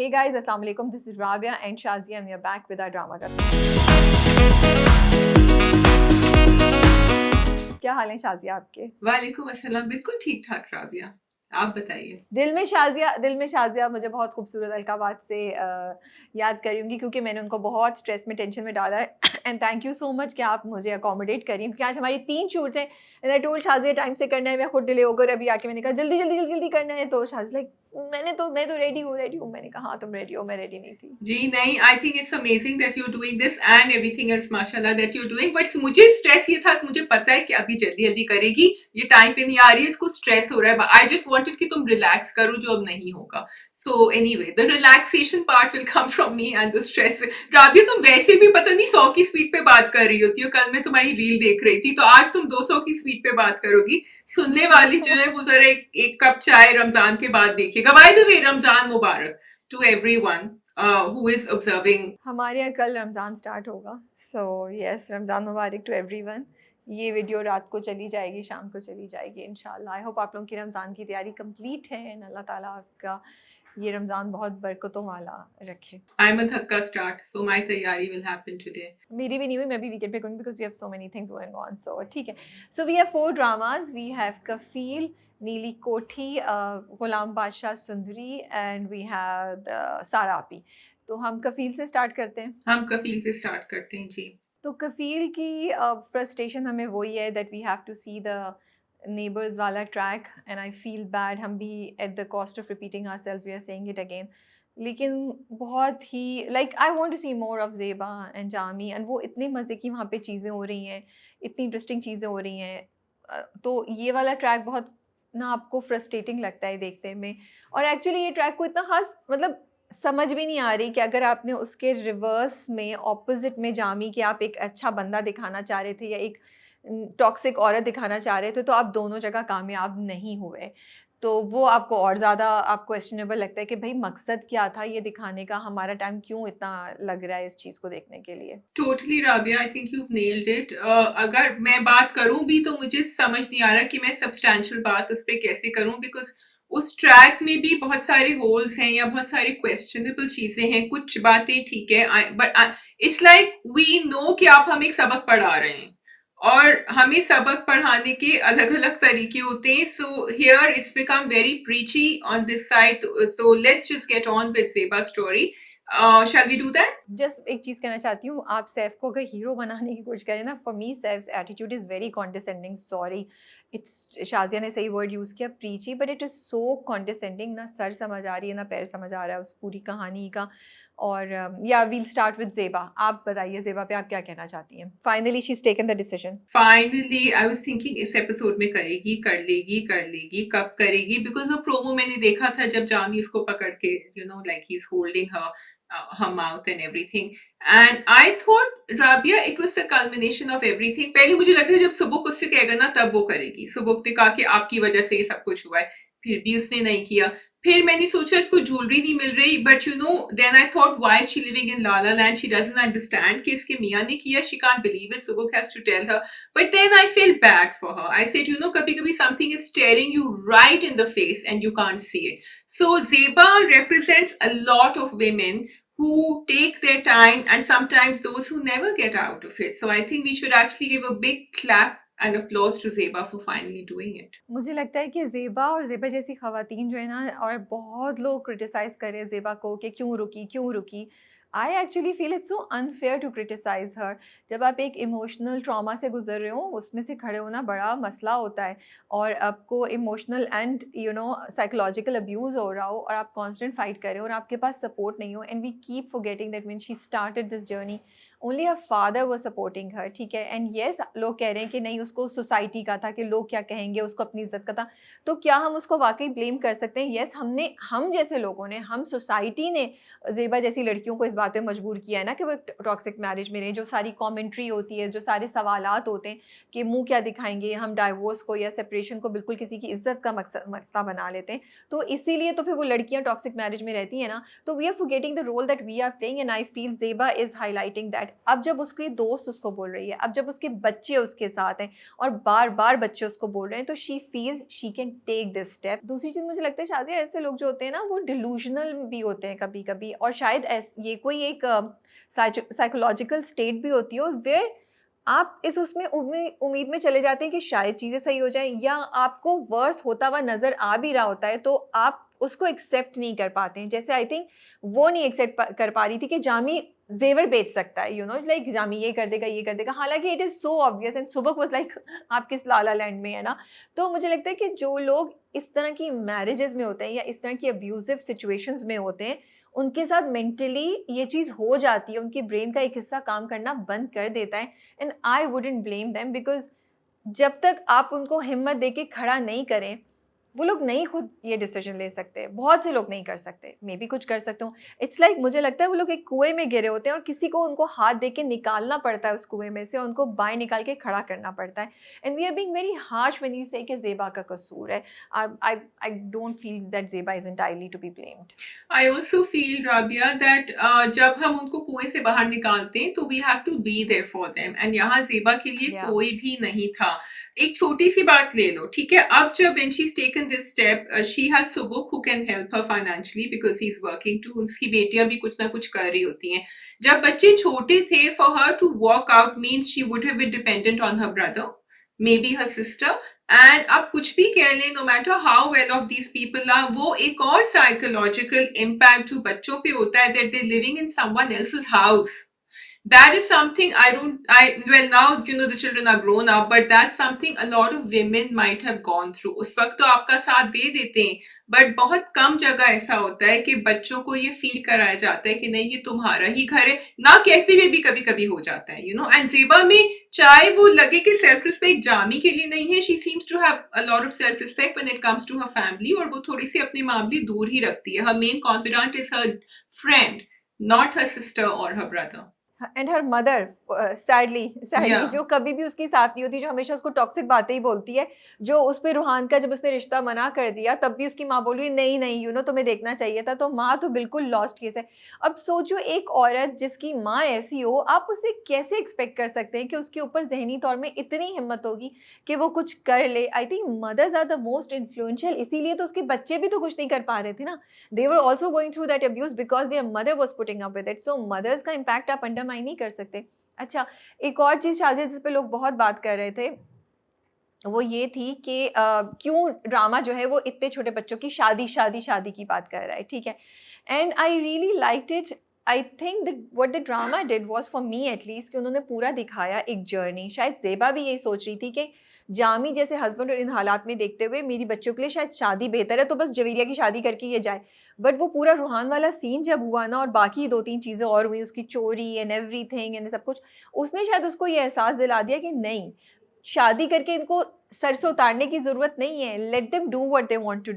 Hey guys, Assalamu alaikum. This is Rabia and Shazia and we are back with our drama का। क्या हाल है शाजिया आपके? वालेकुम अस्सलाम, बिल्कुल ठीक ठाक राबिया, आप बताइए। दिल में शाजिया मुझे बहुत खूबसूरत अलकाबात से याद करूँगी क्योंकि मैंने उनको बहुत स्ट्रेस में टेंशन में डाला है and thank you so much कि आप मुझे अकोमोडेट करी क्योंकि आज हमारी 3 शूट्स हैं and I told Shazia time से करना है, मैं खुद डिले होकर अभी आके मैंने कहा जल्दी करना है, तो शाजिया लाइक मैं तो रेडी हूँ। मैंने कहा हाँ तुम रेडी हो, मैं रेडी नहीं थी। जी नहीं, I think it's amazing that you are doing this and everything else माशाल्लाह that you are doing, but मुझे स्ट्रेस ये था कि मुझे पता है कि अभी जल्दी करेगी, ये टाइम पे नहीं आ रही है, इसको स्ट्रेस हो रहा है। आई जस्ट वांटेड कि तुम रिलैक्स करो जो अब नहीं होगा। So anyway the relaxation part will come from me and the stress. Rabia तुम वैसे भी पता नहीं 100 की स्पीड पे बात कर रही होती हो, कल मैं तुम्हारी रील देख रही थी, तो आज तुम 200 की स्पीड पे बात करोगी। सुनने वाली जो है वो जरा एक कप चाय रमजान के बाद देखिएगा। बाय द वे रमजान मुबारक to everyone who is observing। हमारे यहाँ कल रमज़ान स्टार्ट होगा, सो यस रमज़ान मुबारक टू एवरीवन। ये वीडियो रात को चली जाएगी, शाम को चली जाएगी इंशाल्लाह। आई होप आप लोगों की रमज़ान की तैयारी कंप्लीट है एंड अल्लाह ताला आपका ये रमज़ान बहुत बरकतों वाला रखे। I'm a thakka start, so my तैयारी will happen today। मेरी भी नहीं हुई, मैं भी वीकेंड पे करूँगी because we have so many things going on, so ठीक है। So we have 4 dramas, we have Kafeel, Neeli Kothi, Ghulam Badshah Sundari and we have सारा आपी। तो हम कफील से स्टार्ट करते हैं। हम कफील से स्टार्ट करते हैं जी। तो कफील की फ्रस्ट्रेशन हमें वही है that we have to see the neighbours वाला track and I feel bad, हम भी at the cost of repeating ourselves we are saying it again, लेकिन बहुत ही like I want to see more of Zeba and Jami and वो इतने मज़े की वहाँ पे चीज़ें हो रही हैं, इतनी इंटरेस्टिंग चीज़ें हो रही हैं। तो ये वाला ट्रैक बहुत ना आपको फ्रस्ट्रेटिंग लगता है देखने में, और एक्चुअली ये ट्रैक को इतना खास मतलब समझ भी नहीं आ रही कि अगर आपने उसके रिवर्स में ऑपोजिट में जामी कि आप एक अच्छा बंदा दिखाना चाह रहे थे या एक टॉक्सिक औरत दिखाना चाह रहे थे, तो आप दोनों जगह कामयाब नहीं हुए। तो वो आपको और ज़्यादा आप क्वेश्चनेबल लगता है कि भाई मकसद क्या था ये दिखाने का, हमारा टाइम क्यों इतना लग रहा है इस चीज़ को देखने के लिए। Totally Rabia, I think you nailed it. अगर मैं बात करूं भी तो मुझे समझ नहीं आ रहा कि मैं सब्सटैंशियल बात उस पर कैसे करूं, बिकॉज उस ट्रैक में भी बहुत सारे होल्स हैं या बहुत सारी क्वेश्चनेबल चीजें हैं। कुछ बातें ठीक है but it's like we know कि आप हमें एक सबक पढ़ा रहे हैं और हमें सबक पढ़ाने के अलग अलग तरीके होते हैं। So here it's become very preachy on this side, so let's just get on with Zeba story. Shall we do that? Just एक चीज़ कहना चाहती हूँ, आप सैफ को अगर हीरो बनाने की कोशिश करें ना, for me Saif's attitude is very condescending, sorry it's Shazia ने सही वर्ड यूज़ किया preachy, but it is so condescending, ना सर समझ आ रही है ना पैर समझ आ रहा है उस पूरी कहानी का। और या वील स्टार्ट विद ज़ेबा, आप बताइए ज़ेबा पे आप क्या कहना चाहती हैं? Finally she is taken the decision. Finally I was thinking इस एपिसोड में करेगी, कर लेगी, कब करेगी, बिकॉज वो प्रोमो मैंने देखा था जब जामी उसको पकड़ के you know like he is holding her mouth and everything, and I thought Rabia it was a culmination of everything। पहले मुझे लग रहा है जब सुबुक उससे कहेगा ना तब वो करेगी। सुबुक ने कहा कि आपकी वजह से ये सब कुछ हुआ है, फिर भी उसने नहीं किया। फिर मैंने सोचा इसको ज्वेलरी नहीं मिल रही, but you know then I thought why is she living in la la land, she doesn't understand कि इसके मियां ने किया, she can't believe it, Subuk has to tell her. But then I feel bad for her, I said you know कभी कभी something is staring you right in the face and you can't see it. So Zeba represents a lot of women who take their time and sometimes those who never get out of it. So I think we should actually give a big clap and applause to Zeba for finally doing it। मुझे लगता है कि ज़ेबा और ज़ेबा जैसी ख़वातीन जो है ना, और बहुत लोग क्रिटिसाइज़ कर रहे हैं ज़ेबा को कि क्यों रुकी। I actually feel it's so unfair to criticise her. जब आप एक इमोशनल ट्रॉमा से गुजर रहे हो, उसमें से खड़े होना बड़ा मसला होता है, और आपको emotional and you know psychological abuse हो रहा हो और आप कांस्टेंट फाइट कर रहे हो और आपके पास सपोर्ट नहीं हो, and we keep forgetting that when she started this journey only her father was supporting her, ठीक है। एंड येस लोग कह रहे हैं कि नहीं उसको सोसाइटी का था कि लोग क्या कहेंगे, उसको अपनी इज्जत का था, तो क्या हम उसको वाकई ब्लेम कर सकते हैं? येस हम जैसे लोगों ने, हम सोसाइटी ने ज़ेबा जैसी लड़कियों को इस बात पे मजबूर किया है ना कि वो टॉक्सिक मैरिज में रहें। जो सारी कमेंट्री होती है, जो सारे सवालात होते हैं कि मुंह क्या दिखाएंगे, हम डाइवोर्स को या सेपरेशन को बिल्कुल किसी की इज्जत का मसला बना लेते हैं, तो इसीलिए तो फिर वो लड़कियां टॉक्सिक मैरिज में रहती हैं ना। तो we are forgetting the role that we are playing, and I feel Zeba is highlighting that अब जब उसकी दोस्त उसको बोल रही है, अब जब उसके बच्चे उसके साथ हैं और बार-बार बच्चे उसको बोल रहे हैं, तो she feels she can take this step. दूसरी चीज़ मुझे लगता है शादिया ऐसे लोग जो होते हैं ना, वो डिल्यूज़नल भी होते हैं कभी-कभी, और शायद ये कोई एक साइकोलॉजिकल स्टेट भी होती है, और वे आप इस उसमें उम्मीद में चले जाते हैं कि शायद चीज़ें सही हो जाएँ, या आपको वर्स होता हुआ नज़र आ भी रहा होता है, तो आप उसको एक्सेप्ट नहीं कर पाते हैं। जैसे आई थिंक वो नहीं एक्सेप्ट कर पा रही थी कि जामी ज़ेवर बेच सकता है, लाइक जामी ये कर देगा, ये कर देगा। हालाँकि it is so obvious, and सुबह वाज़ लाइक आप किस ला-ला लैंड में, है ना? तो मुझे लगता है कि जो लोग इस तरह की मैरेजेज़ में होते हैं या इस तरह की अब्यूज़िव सिचुएशंस में होते हैं, उनके साथ मेंटली ये चीज़ हो जाती है, उनके ब्रेन का एक हिस्सा काम करना बंद कर देता है, and I wouldn't blame them, because जब तक आप उनको हिम्मत देके खड़ा नहीं करें, वो लोग नहीं खुद ये डिसीज़न ले सकते। बहुत से लोग नहीं कर सकते, मैं भी कुछ कर सकता हूँ। इट्स लाइक मुझे लगता है वो लोग एक कुएँ में गिरे होते हैं और किसी को उनको हाथ देके निकालना पड़ता है उस कुएँ में से, और उनको बाहर निकाल के खड़ा करना पड़ता है। And we are being very harsh when we say कि ज़ेबा का कसूर है। I don't feel that Zeba is entirely to be blamed. I also feel, Rabia, that जब हम उनको कुएं से बाहर निकालते हैं तो we have to be there for them, and यहाँ ज़ेबा के लिए या कोई भी नहीं था। एक छोटी सी बात ले लो, ठीक है? अब जब when she's taken this step, she has Subuk who can help her financially because he's working too. उसकी बेटियां भी कुछ ना कुछ कर रही होती हैं। जब बच्चे छोटे थे, for her to walk out means she would have been dependent on her brother, maybe her sister, and आप कुछ भी कह लें, no matter how well off these people are, वो एक और साइकोलॉजिकल इम्पैक्ट जो बच्चों पे होता है, that they living in someone else's house. That is something well, now the children are grown up, but that's something a lot of women might have gone through. उस वक्त तो आपका साथ दे देते हैं, बट बहुत कम जगह ऐसा होता है कि बच्चों को ये फील कराया जाता है कि नहीं ये तुम्हारा ही घर है, ना कहते हुए भी कभी कभी हो जाता है, एंड ज़ेबा में चाहे वो लगे कि सेल्फ रिस्पेक्ट जामी के लिए नहीं है, she seems to have a lot of self respect when it comes to her family, और वो थोड़ी सी अपने मामले दूर ही रखती है. Her main confidant is her friend, not her sister और her brother. And her mother, sadly Yeah. जो कभी भी उसकी साथ नहीं होती, जो हमेशा उसको टॉक्सिक बातें ही बोलती है, जो उस पे रूहान का जब उसने रिश्ता मना कर दिया, तब भी उसकी माँ बोल रही है नहीं नहीं तुम्हें देखना चाहिए था। तो माँ तो बिल्कुल लॉस्ट केस है। अब सोचो एक औरत जिसकी माँ ऐसी हो, आप उससे कैसे एक्सपेक्ट कर सकते हैं कि उसके ऊपर ज़हनी तौर में इतनी हिम्मत होगी कि वो कुछ कर ले। I think mothers are the most influential, इसीलिए तो उसके बच्चे भी तो कुछ नहीं कर पा रहे थे ना। They were also going through that abuse because their mother was putting up with it. So mothers का इम्पैक्ट आप अंडरमाइन नहीं कर सकते। अच्छा, एक और चीज़ शाज़िया जिस पे लोग बहुत बात कर रहे थे, वो ये थी कि क्यों ड्रामा जो है वो इतने छोटे बच्चों की शादी की बात कर रहा है, ठीक है? And I really liked it. I think that what the drama did was for me at least कि उन्होंने पूरा दिखाया एक जर्नी। शायद ज़ेबा भी यही सोच रही थी कि जामी जैसे हस्बैंड इन हालात में देखते हुए मेरी बच्चों के लिए शायद शादी बेहतर है, तो बस जवेरिया की शादी करके ये जाए। बट वो पूरा रूहान वाला सीन जब हुआ ना, और बाकी 2-3 चीज़ें और हुई, उसकी चोरी एंड एवरीथिंग एंड सब कुछ, उसने शायद उसको ये एहसास दिला दिया कि नहीं, शादी करके इनको सर से उतारने की ज़रूरत नहीं है। Let them do what they want to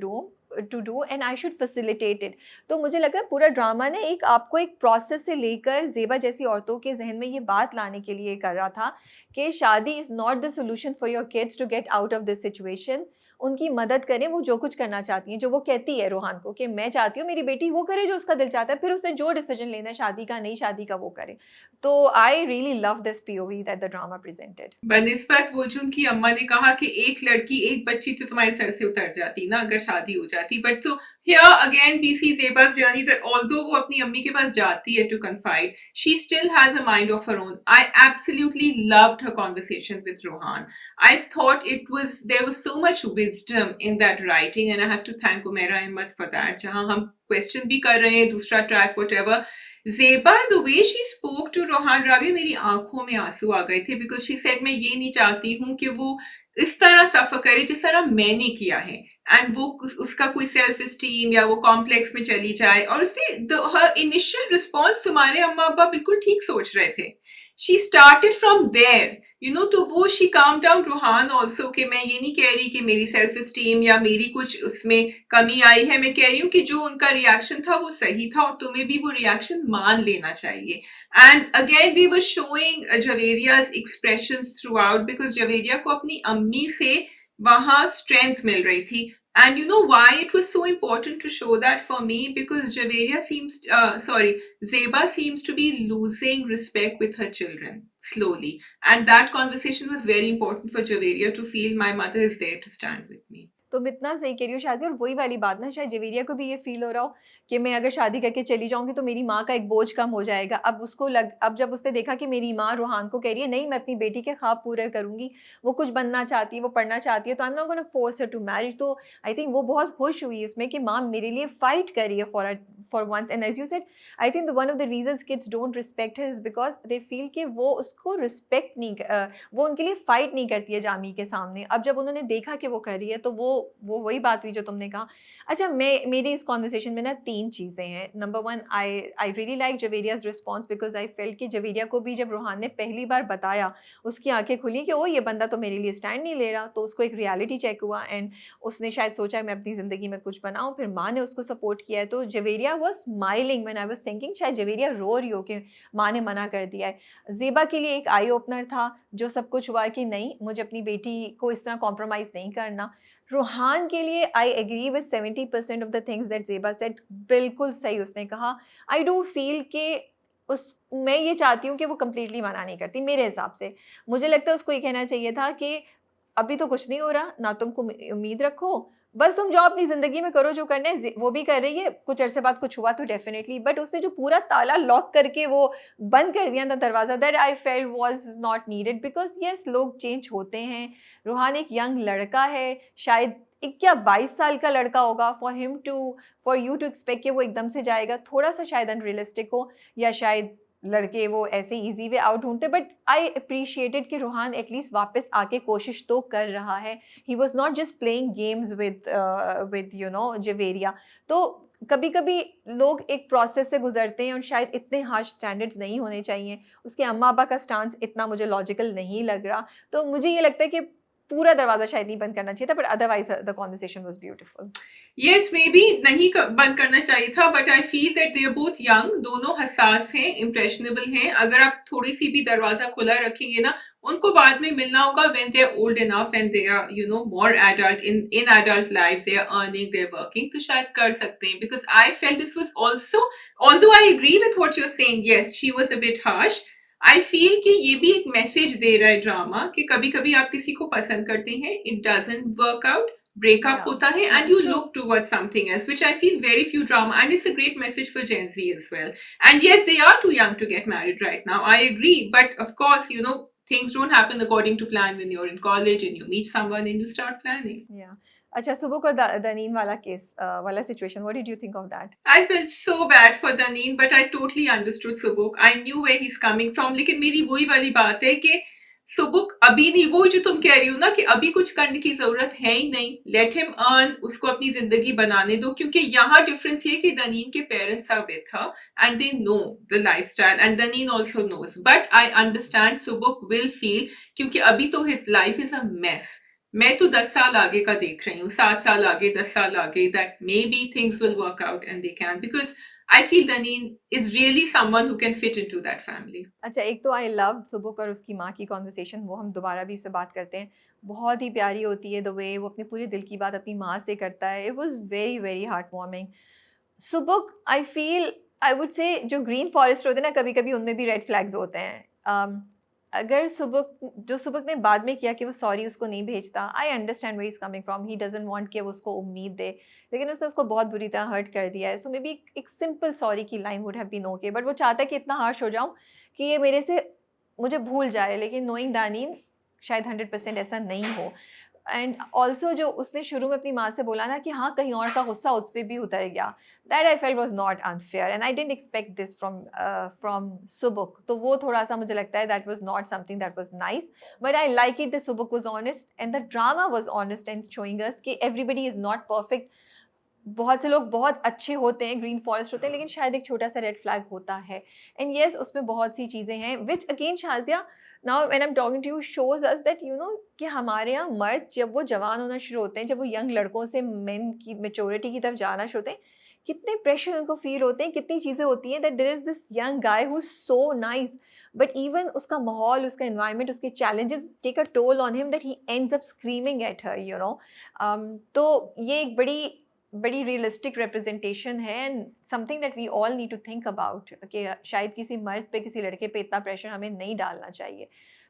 do and I should facilitate it. तो मुझे लगा पूरा ड्रामा ने एक आपको एक प्रोसेस से लेकर ज़ेबा जैसी औरतों के ज़हन में ये बात लाने के लिए कर रहा था कि शादी is not the solution for your kids to get out of this situation. उनकी मदद करें, वो जो कुछ करना चाहती हैं, जो वो कहती है रूहान को कि मैं चाहती हूँ मेरी बेटी वो करे जो उसका दिल चाहता है, फिर उसने जो डिसीजन लेना है शादी का, नहीं शादी का, वो करे। तो I really love this POV that the drama presented. बनिस्बत वो जो उनकी अम्मा ने कहा कि एक लड़की एक बच्ची तो तुम्हारे सर से उतर जाती ना अगर शादी हो जाती, बट तो here again we see Zeba's journey that although वो अपनी अम्मी के पास जाती है to confide, she still has a mind of her own. I absolutely loved her conversation with Rohan. I thought there was so much wisdom in that writing, and I have to thank Umaira Ahmed for that. जहाँ हम question भी कर रहे हैं, दूसरा track whatever, Zeba the way she spoke to Rohan, राबी मेरी आंखों में आंसू आ गए थे, बिकॉज शी सेड मैं ये नहीं चाहती हूँ कि वो इस तरह सफर करे जिस तरह मैंने किया है, एंड वो उसका कोई सेल्फ स्टीम या वो कॉम्प्लेक्स में चली जाए, और उससे हर इनिशियल रिस्पॉन्स तुम्हारे अम्मा अब्बा बिल्कुल ठीक सोच रहे थे. शी स्टार्टेड फ्रॉम देयर, तो वो she calm down Rohan also कि मैं ये नहीं कह रही कि मेरी सेल्फ स्टीम या मेरी कुछ उसमें कमी आई है, मैं कह रही हूँ कि जो उनका रिएक्शन था वो सही था और तुम्हें भी वो रिएक्शन मान लेना चाहिए. And again they were showing Javeria's expressions throughout, because Javeria को अपनी अम्मी से वहां स्ट्रेंथ मिल रही थी. And you know why it was so important to show that for me? Because Zeba seems to be losing respect with her children slowly. And that conversation was very important for Javeria to feel my mother is there to stand with me. तुम इतना सही कह रही हो शाज़ी, और वही वाली बात ना, शायद जवेरिया को भी ये फ़ील हो रहा हो कि मैं अगर शादी करके चली जाऊँगी तो मेरी माँ का एक बोझ कम हो जाएगा। अब जब उसने देखा कि मेरी माँ रूहान को कह रही है नहीं मैं अपनी बेटी के ख्वाब पूरे करूँगी, वो कुछ बनना चाहती है, वो पढ़ना चाहती है, तो I am not gonna force her to marriage. तो आई थिंक वो बहुत खुश हुई इसमें कि माँ मेरे लिए फाइट कर रही है for once. And as you said, I think one of the reasons kids don't respect her is because they feel कि वो उसको रिस्पेक्ट नहीं वो उनके लिए फाइट नहीं करती है जामी के सामने। अब जब उन्होंने देखा कि वो कर रही है तो वो वही बात हुई जो तुमने कहा। अच्छा, मेरी इस कॉन्वर्सेशन में ना 3 चीज़ें हैं। Number 1, I really like Javeria's response because I felt कि जवेरिया को भी जब रूहान ने पहली बार बताया, उसकी आँखें खुली कि ओह! ये बंदा तो मेरे लिए स्टैंड नहीं ले रहा। तो उसको एक रियलिटी चेक हुआ एंड उसने शायद सोचा मैं अपनी ज़िंदगी में कुछ बनाऊँ, फिर माँ ने उसको सपोर्ट किया है। तो Javeria was smiling when I was thinking शायद जवेरिया रो रही हो कि माँ ने मना कर दिया है। ज़ेबा के लिए एक आई ओपनर था, जो सब कुछ हुआ कि नहीं, मुझे अपनी बेटी को इस तरह कॉम्प्रोमाइज़ नहीं करना। रूहान के लिए I agree with 70% of the things that Zeba said, बिल्कुल सही उसने कहा। आई डू फील कि उस मैं ये चाहती हूँ कि वो कंप्लीटली मना नहीं करती मेरे हिसाब से। मुझे लगता है उसको ये कहना चाहिए था कि अभी तो कुछ नहीं हो रहा, ना तुम उम्मीद रखो, बस तुम जाओ अपनी ज़िंदगी में करो जो करना है। वो भी कर रही है, कुछ अरसे बाद कुछ हुआ तो डेफ़िनिटली, बट उसने जो पूरा ताला लॉक करके वो बंद कर दिया था दरवाज़ा, that I felt was not needed because yes, लोग चेंज होते हैं। रूहान एक यंग लड़का है, शायद एक क्या 22 साल का लड़का होगा, फॉर यू टू एक्सपेक्ट कि वो एकदम से जाएगा, थोड़ा-सा शायद अनरियलिस्टिक हो, या शायद लड़के वो ऐसे ईज़ी वे आउट ढूँढते। बट आई एप्रिशिएटेड कि रूहान एटलीस्ट वापस आके कोशिश तो कर रहा है। He was not just playing games with you know Javeria. तो कभी-कभी लोग एक प्रोसेस से गुज़रते हैं और शायद इतने हार्श स्टैंडर्ड्स नहीं होने चाहिए। उसके अम्मा-अब्बा का स्टांस इतना मुझे लॉजिकल नहीं लग रहा। तो मुझे ये लगता है कि पूरा दरवाज़ा शायद नहीं बंद करना चाहिए था, but otherwise the conversation was beautiful. Yes, maybe नहीं बंद करना चाहिए था, but I feel that they are both young, दोनों हसास हैं, इम्प्रेशनेबल हैं। अगर आप थोड़ी सी भी दरवाजा खुला रखेंगे ना, उनको बाद में मिलना होगा when they are old enough and they are more adult in adult life, they are earning, they are working, तो शायद कर सकते हैं। Because I felt this was also, although I agree with what you are saying, yes she was a bit harsh. I feel कि ये भी एक message दे रहा है ड्रामा कि कभी कभी आप किसी को पसंद करते हैं, it doesn't work out, breakup या, hota hai, या, and you true. look towards something else, which I feel very few drama, and it's a great message for Gen Z as well. And yes, they are too young to get married right now, I agree, but of course, things don't happen according to plan when you're in college and you meet someone and you start planning. या। अच्छा, सुबह को दनीन वाला case वाला situation, what did you think of that? I felt so bad for Daneen, but I totally understood Subuk. I knew where he's coming from. लेकिन मेरी वही वाली बात है कि सुबुक अभी नहीं, वो जो तुम कह रही हो ना कि अभी कुछ करने की जरूरत है ही नहीं, लेट हिम अर्न, उसको अपनी जिंदगी बनाने दो। क्योंकि यहाँ डिफरेंस ये कि दनीन के parents are with her and they know the lifestyle, and Daneen also knows, but I understand Subuk will feel, क्योंकि अभी तो his life is a mess. मैं तो 10 साल आगे का देख रही हूँ, 7 साल आगे, 10 साल आगे, that may be things will work out and they can, because I feel Daneen is really someone who can fit into that family. अच्छा, एक तो आई लव सुबुक और उसकी माँ की कॉन्वर्सेशन, वो हम दोबारा भी उससे बात करते हैं। बहुत ही प्यारी होती है द वे वो अपने पूरे दिल की बात अपनी माँ से करता है। It was very, very heartwarming. Subuk, I feel, I would say जो ग्रीन फॉरेस्ट होते हैं ना, कभी-कभी उनमें भी रेड फ्लैग्स होते हैं। अगर सुबुक ने बाद में किया कि वो सॉरी उसको नहीं भेजता, I understand where he is coming from, he doesn't want कि वो उसको उम्मीद दे, लेकिन उसने उसको बहुत बुरी तरह हर्ट कर दिया है। सो मे बी एक सिंपल सॉरी की line would have been okay, but वो चाहता है कि इतना हार्श हो जाऊँ कि ये मेरे से मुझे भूल जाए, लेकिन नोइंग दानीन शायद 100% ऐसा नहीं हो। एंड ऑल्सो जो उसने शुरू में अपनी माँ से बोला ना कि हाँ, कहीं और का गुस्सा उस पे भी उतर गया, that I felt was not unfair and I didn't expect this from Subuk. तो वो थोड़ा-सा मुझे लगता है that was not something that was nice, but I like it that Subuk was honest and the drama was honest and showing us कि everybody is not perfect. बहुत से लोग बहुत अच्छे होते हैं, ग्रीन फॉरेस्ट होते हैं, लेकिन शायद एक छोटा-सा रेड फ्लैग होता है। एंड येस, उसमें बहुत सी चीज़ें हैं which again Shazia, now when I am talking to you shows us that you know कि हमारे यहाँ मर्द जब वो जवान होना शुरू होते हैं, जब वो यंग लड़कों से मेन की मैच्योरिटी की तरफ जाना शुरू होते हैं, कितने प्रेशर उनको फील होते हैं, कितनी चीज़ें होती हैं that there is this young guy who is so nice, but even उसका माहौल, उसका एनवायरनमेंट, उसके challenges take a toll on him that he ends up screaming at her, you know. तो ये एक बड़ी बड़ी रियलिस्टिक रिप्रेजेंटेशन है and something that we all need to think about कि शायद किसी मर्द पे, किसी लड़के पे इतना प्रेशर हमें नहीं डालना चाहिए।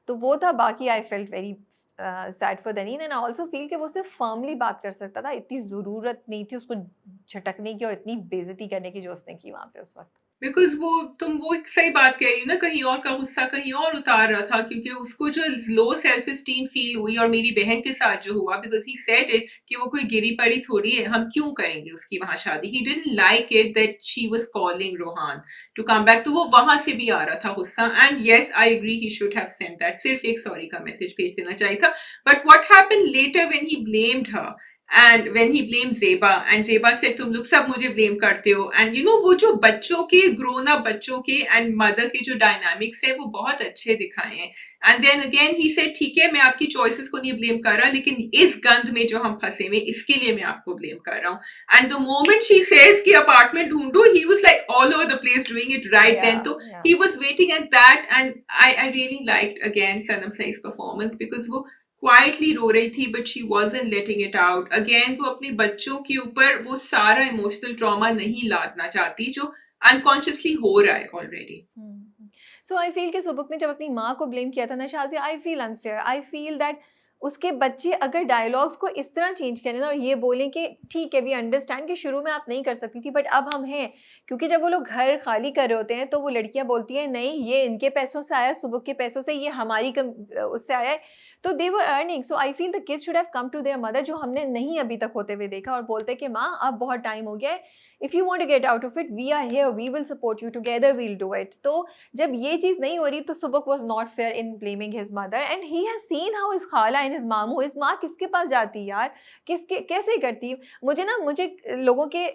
तो वो था। बाकी I felt very sad for Daneen and I also feel कि वो सिर्फ फर्मली बात कर सकता था, इतनी ज़रूरत नहीं थी उसको झटकने की और इतनी बेइज्जती करने की जो उसने की वहाँ पे उस वक़्त। बिकॉज़ वो एक सही बात कह रही हो ना, कहीं और का गुस्सा कहीं और उतार रहा था, क्योंकि उसको जो लो सेल्फ एस्टीम फ़ील हुई, और मेरी बहन के साथ जो हुआ, बिकॉज़ ही सेड इट कि वो कोई गिरी पड़ी थोड़ी है, हम क्यों करेंगे उसकी वहाँ शादी। He didn't like it that she was calling Rohan to come back, तो वो वहाँ से भी आ रहा था गुस्सा। And yes, I agree, he should have sent that, सिर्फ एक सॉरी का मैसेज भेज देना चाहिए था। But what happened later when he blamed her, and when he blame Zeba, and Zeba said तुम लोग सब मुझे ब्लेम करते हो, एंड यू नो वो जो बच्चों के, ग्रोन अप बच्चों के एंड मदर के जो डायनामिक्स है वो बहुत अच्छे दिखाए हैं। And then again he said ठीक है, मैं आपकी चॉइसेस को नहीं ब्लेम कर रहा, लेकिन इस गंद में जो हम फंसे हुए इसके लिए मैं आपको ब्लेम कर रहा हूँ। And the moment she says कि अपार्टमेंट ढूंढो, he was like all over the place doing it right then. या तो या he was waiting at that, and I really liked again Sanam Sai's performance, because वो quietly रो रही थी, but she wasn't letting it out. Again वो अपने बच्चों के ऊपर वो सारा इमोशनल ट्रॉमा नहीं लादना चाहती जो अनकॉन्शियसली हो रहा है ऑलरेडी। सो आई फील कि सुबुक ने जब अपनी माँ को ब्लेम किया था ना Shazia, I feel unfair. I feel that उसके बच्चे अगर डायलॉग्स को इस तरह चेंज करें ना और ये बोलें कि ठीक है वी अंडरस्टैंड कि शुरू में आप नहीं कर सकती थी बट अब हम हैं, क्योंकि जब वो लोग घर खाली कर रहे होते हैं तो वो लड़कियां बोलती हैं नहीं ये इनके पैसों से आया, सुबुक के पैसों से, ये हमारी उससे आया है, तो they were earning. So I feel the kids should have come to their mother, जो हमने नहीं अभी तक होते हुए देखा, और बोलते कि माँ अब बहुत टाइम हो गया है, if you want to get out of it we are here, we will support you, together we'll do it. तो जब ये चीज़ नहीं हो रही तो सुबक was not fair in blaming his mother and he has seen how his खाला एंड हिज मामू, हिज माँ किसके पास जाती यार, किसके कैसे करती। मुझे लोगों के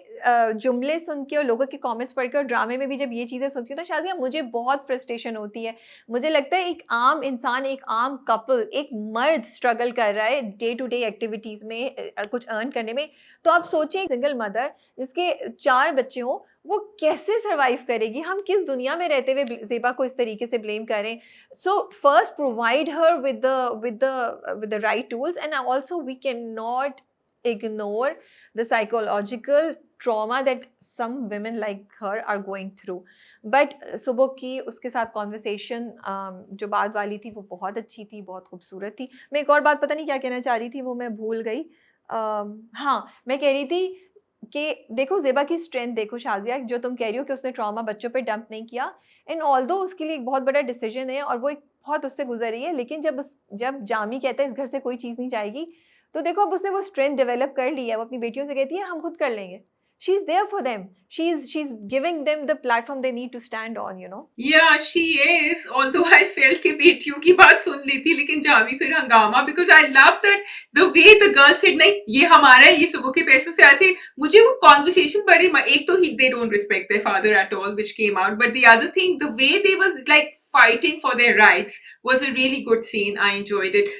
जुमले सुन के और लोगों के कमेंट्स पढ़ के और ड्रामे में भी जब ये चीज़ें सुनती हूँ तो शायद मुझे बहुत फ्रस्ट्रेशन होती है। मुझे लगता है एक आम इंसान, एक आम कपल, एक मर्द स्ट्रगल कर रहा है डे टू डे एक्टिविटीज़ में कुछ अर्न करने में, तो आप सोचें सिंगल मदर जिसके 4 बच्चे हों वो कैसे सर्वाइव करेगी। हम किस दुनिया में रहते हुए ज़ेबा को इस तरीके से ब्लेम करें। So first provide her with the right tools and also we can not ignore the psychological trauma that some women like her are going through. But सुबह की उसके साथ कॉन्वर्सेशन जो बात वाली थी वो बहुत अच्छी थी, बहुत खूबसूरत थी। मैं एक और बात पता नहीं क्या कहना चाह रही थी वो मैं भूल गई। हाँ, मैं कह रही थी कि देखो ज़ेबा की स्ट्रेंथ देखो शाज़िया, जो तुम कह रही हो कि उसने ट्रॉमा बच्चों पे डंप नहीं किया, एंड ऑल्दो उसके लिए एक बहुत बड़ा डिसीजन है और वो एक बहुत उससे गुजर रही है, लेकिन जब जामी कहता है इस घर से कोई चीज़ नहीं जाएगी, तो देखो अब उसने वो स्ट्रेंथ डेवलप कर ली है। वो अपनी बेटियों से कहती है हम खुद कर लेंगे। She is there for them, she is giving them the platform they need to stand on, you know. Yeah, she is. Although I felt कि बेटियों की बात सुन ली थी, लेकिन जामी फिर हंगामा, because I love that the way the girl said नहीं ये हमारा है, ये सुबह के पैसों से आए थे। मुझे वो conversation बड़ी, एक तो they don't respect their father at all, which came out, but the other thing, the way they was like fighting for their rights was a really good scene. I enjoyed it.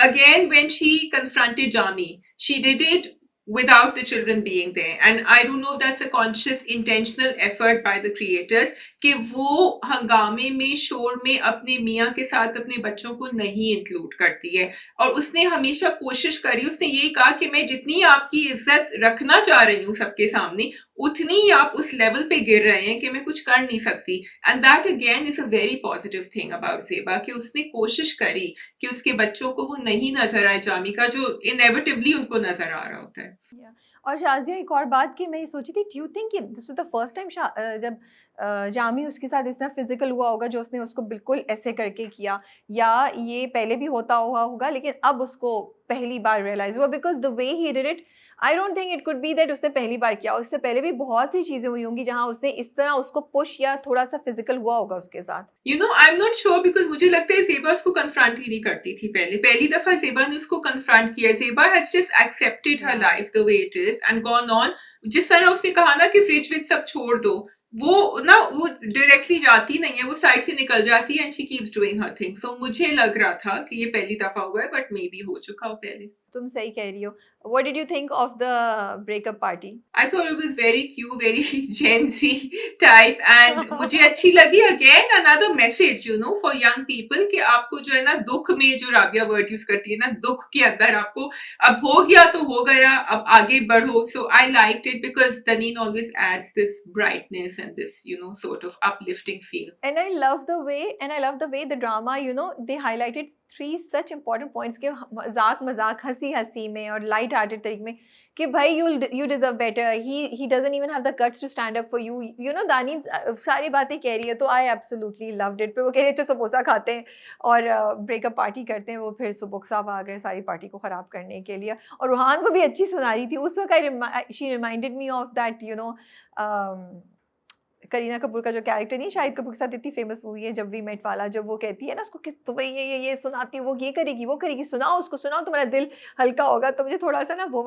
Again, when she confronted Jami, she did it without the children being there, and I don't know if that's a conscious intentional effort by the creators कि वो हंगामे में, शोर में अपने मियाँ के साथ अपने बच्चों को नहीं इंक्लूड करती है। और उसने हमेशा कोशिश करी, उसने ये कहा कि मैं जितनी आपकी इज्जत रखना चाह रही हूँ सबके सामने, उतनी ही आप उस लेवल पे गिर रहे हैं कि मैं कुछ कर नहीं सकती। And that again is a very positive thing about Zeba कि उसने कोशिश करी कि उसके बच्चों को वो नहीं नजर आए जामी का, जो इनएविटेबली उनको नजर आ रहा होता है। या और शाज़िया एक और बात कि मैं ये सोची थी, डू यू थिंक कि this was the first time जब जामी उसके साथ इतना फिजिकल हुआ होगा जो उसने उसको बिल्कुल ऐसे करके किया, या ये पहले भी होता हुआ होगा लेकिन अब उसको पहली बार रियलाइज हुआ, because the way he did it, I don't think it could be that उसने पहली बार किया, उससे पहले भी बहुत सी चीज़ें हुई होंगी जहाँ उसने इस तरह उसको पुश या थोड़ा सा फिजिकल हुआ होगा उसके साथ। You know I am not sure, because मुझे लगता है ज़ेबा उसको कन्फ्रंट ही नहीं करती थी पहले। पहली दफा ज़ेबा ने उसको कन्फ्रंट किया। Zeba has just accepted her life the way it is and gone on. जिस तरह उसने कहा ना कि फ्रिज विच सब छोड़ दो, वो ना वो डायरेक्टली जाती नहीं है, वो साइड से निकल जाती है and she keeps doing her thing. So मुझे लग रहा था कि ये पहली दफा हुआ है, बट मे बी हो चुका हो पहले। तुम सही कह रही हो. What did you think of the breakup party? I thought it was very cute, very Gen Z type, and मुझे अच्छी लगी. Again another message, for young people कि आपको जो है ना दुख में, जो राबिया वर्ड यूज करती है ना, दुख के अंदर आपको अब हो गया तो हो गया, अब आगे बढ़ो. So I liked it because Daneen always adds this brightness and this sort of uplifting feel. And I love the way the drama, they highlighted three such important points कि मजाक मजाक हंसी हंसी में और लाइट हार्टेड तरीके में कि भाई you deserve better, he doesn't even have the guts to stand up for you. दानी सारी बातें कह रही है, तो I absolutely loved it. फिर वो कह रही है अच्छा समोसा खाते हैं और ब्रेकअप पार्टी करते हैं. वो फिर सुबुक साहब आ गए सारी पार्टी को ख़राब करने के लिए, और रूहान को भी अच्छी सुना रही थी उस वक्त. She reminded me of that Kareena Kapoor का जो कैरेक्टर नहीं, शाहिद कपूर के साथ इतनी फेमस मूवी है जब वी मेट वाला, जब वो कहती है ना उसको कि तुम्हें ये सुनाती, वो ये करेगी वो करेगी, सुनाओ उसको, सुनाओ तुम्हारा दिल हल्का होगा. तो मुझे थोड़ा सा ना वो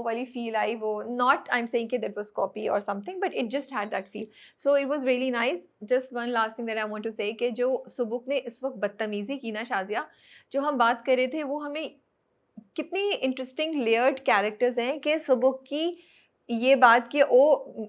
वाली फील आई. वो नॉट आई एम सेइंग कि that was copy or something, but it just had that feel. So it was really nice. Just one last thing that I want to say कि जो सुबुक ने इस वक्त बदतमीजी की ना शाजिया, जो हम बात कर रहे थे, वो हमें कितनी इंटरेस्टिंग लेयर्ड कैरेक्टर्स हैं कि सुबुक की ये बात कि ओ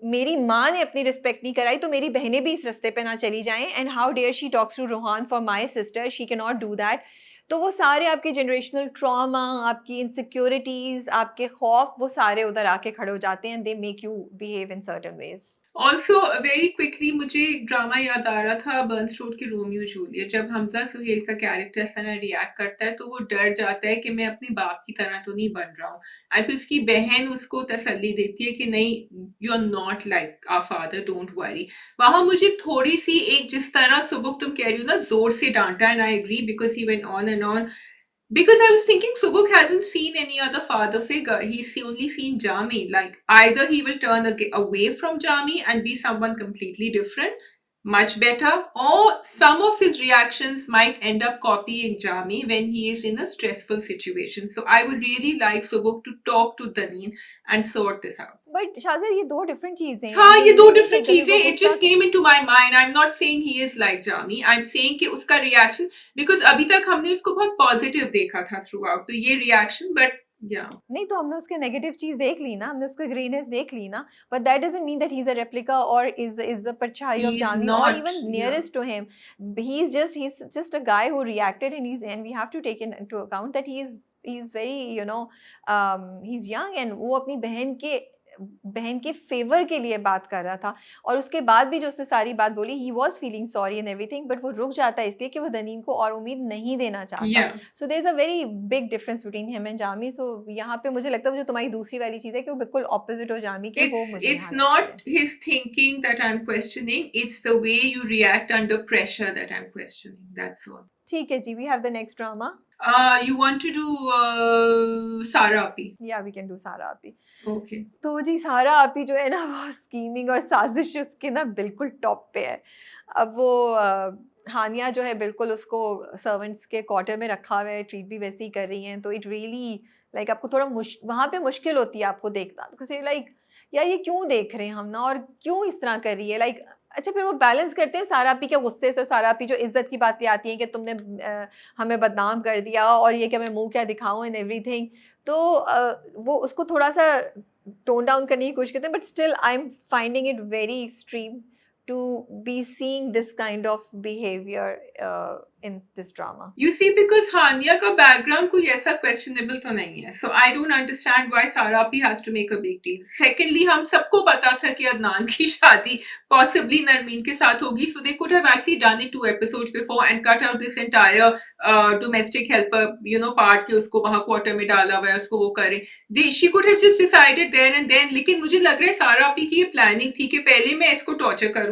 मेरी माँ ने अपनी रिस्पेक्ट नहीं कराई, तो मेरी बहनें भी इस रास्ते पे ना चली जाएं. And how dare she talks to Rohan for my sister, she can not do that. तो वो सारे आपके जनरेशनल ट्रॉमा, आपकी इनसिक्योरिटीज, आपके खौफ, वो सारे उधर आके खड़े हो जाते हैं. They make you behave in certain veg. Also very quickly मुझे एक ड्रामा याद आ रहा था, बर्न्स रोड की रोमियो जूलियट. जब हमजा सुहेल का कैरेक्टर इस तरह रिएक्ट करता है तो वो डर जाता है कि मैं अपने बाप की तरह तो नहीं बन रहा हूँ. एंड फिर उसकी बहन उसको तसल्ली देती है कि नहीं, you are not like our father, don't worry. वहां मुझे थोड़ी सी एक, जिस तरह सुबुक तुम कह रही हो ना, जोर से डांटा, and I agree because he went on and on. Because I was thinking Subuk hasn't seen any other father figure. He's only seen Jami. Like, either he will turn away from Jami and be someone completely different, much better, or some of his reactions might end up copying Jami when he is in a stressful situation. So I would really like Subuk to talk to Daneen and sort this out. But Shazir ये दो different चीजें हैं. हाँ, ये ये दो नहीं है कि डिफरेंट जब भी चीजें. वो इट गुस्सा just came into my mind. I am not saying he is like Jami. I am saying कि उसका रिएक्शन, बिकॉज अभी तक हमने उसको बहुत पॉजिटिव देखा था थ्रू आउट, तो ये रिएक्शन, बट या नहीं, तो हमने उसके नेगेटिव चीज देख ली ना, हमने उसका ग्रीनेस देख ली ना, but that doesn't mean that he is a replica or is a परछाई ऑफ ही इज जामी or not. Even nearest to him. He's just a guy who reacted, and we have to take into account that he's very, he's young, and वो अपनी बहन के favour के लिए बात कर रहा था. और उसके बाद भी जो उसने सारी बात बोली, he was feeling sorry and everything, but वो रुक जाता है इसलिए कि वो दनीन को और उम्मीद नहीं देना चाहता. या so there is a very big difference between him and Jami. So यहाँ पे मुझे लगता है, जो तुम्हारी दूसरी वाली चीज़ है कि वो बिल्कुल ऑपोजिट हो जामी के, वो मुझे it's यहाँ लगती है. not his thinking that I'm questioning. It's the way you react under pressure that I'm questioning. That's all. ठीक है जी, we have the next drama. You want to do Sara Api? या we can do Sara Api. Okay. तो जी सारा आपी जो है ना, वो स्कीमिंग और साजिश उसके ना बिल्कुल टॉप पे है. अब वो हानिया जो है बिल्कुल उसको सर्वेंट्स के क्वार्टर में रखा हुआ है, ट्रीट भी वैसे ही कर रही हैं. तो इट रियली लाइक आपको थोड़ा वहाँ पे मुश्किल होती है आपको देखना, बिकॉज ये लाइक यार ये क्यों देख रहे हैं हम ना, और क्यों इस तरह कर रही है लाइक. अच्छा, फिर वो बैलेंस करते हैं सारा पी के गुस्से से, सारा पी जो इज्जत की बातें आती हैं कि तुमने हमें बदनाम कर दिया और ये कि मैं मुंह क्या दिखाऊं एंड एवरीथिंग. तो वो उसको थोड़ा सा टोन डाउन करने की कोशिश करते हैं, but still I am finding it very extreme to be seeing this kind of behavior in this drama. You see, because Hania का background कोई ऐसा questionable तो नहीं है, so I don't understand why Sara P has to make a big deal. Secondly, हम सबको पता था कि अदनान की शादी possibly नरमीन के साथ होगी, so they could have actually done it 2 episodes before and cut out this entire domestic helper, part के उसको वहाँ quarter में डाला हुआ है, उसको वो करे. She could have just decided there and then. लेकिन मुझे लग रहा है सारा पी की ये planning थी कि पहले मैं इसको torture करूँ,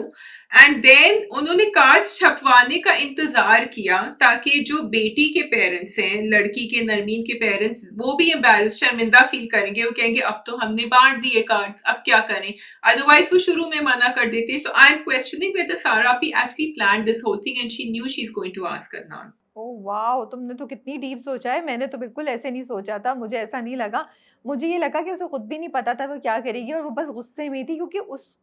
एंड देन उन्होंने कार्ड छपवाने का इंतजार किया ताकि जो बेटी के पेरेंट्स हैं, लड़की के, नरमीन के पेरेंट्स, वो भी एम्बैरेस, शर्मिंदा फील करेंगे. वो कहेंगे अब तो हमने बांट दिए कार्ड्स, अब क्या करें. अदरवाइज वो शुरू में मना कर देते. So I am questioning whether Sara पी actually planned this whole thing and she knew she is going to ask Adnan. Oh wow, तुमने तो कितनी डीप सोचा है. मैंने तो बिल्कुल ऐसे नहीं सोचा था, मुझे ऐसा नहीं लगा. मुझे ये लगा कि उसे खुद भी नहीं पता था वो क्या करेगी और वो बस गुस्से में थी क्योंकि उस